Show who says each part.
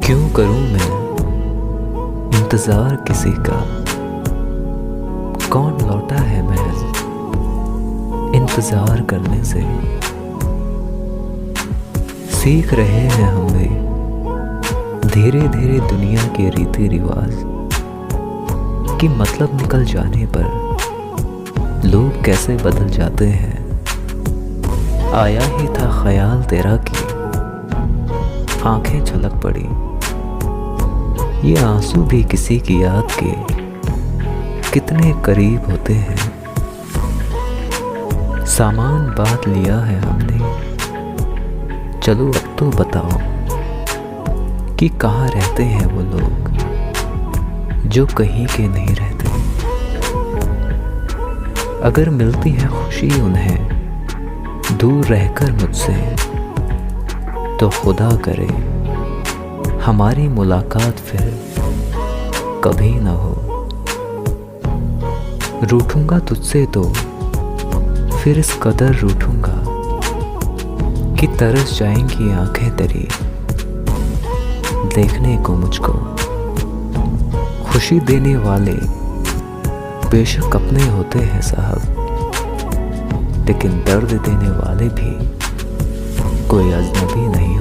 Speaker 1: क्यों करूं मैं इंतजार किसी का। कौन लौटा है महज इंतजार करने से। सीख रहे हैं हम भी धीरे धीरे दुनिया के रीति रिवाज कि मतलब निकल जाने पर लोग कैसे बदल जाते हैं। आया ही था ख्याल तेरा कि आंखें छलक पड़ी। ये आंसू भी किसी की याद के कितने करीब होते हैं। सामान बांट लिया है हमने, चलो अब तो बताओ कि कहाँ रहते हैं वो लोग जो कहीं के नहीं रहते। अगर मिलती है खुशी उन्हें दूर रहकर मुझसे, तो खुदा करे हमारी मुलाकात फिर कभी ना हो। रूठूंगा तुझसे तो फिर इस कदर रूठूंगा कि तरस जाएंगी आंखें तेरी देखने को मुझको। खुशी देने वाले बेशक अपने होते हैं साहब, लेकिन दर्द देने वाले भी कोई अजनबी नहीं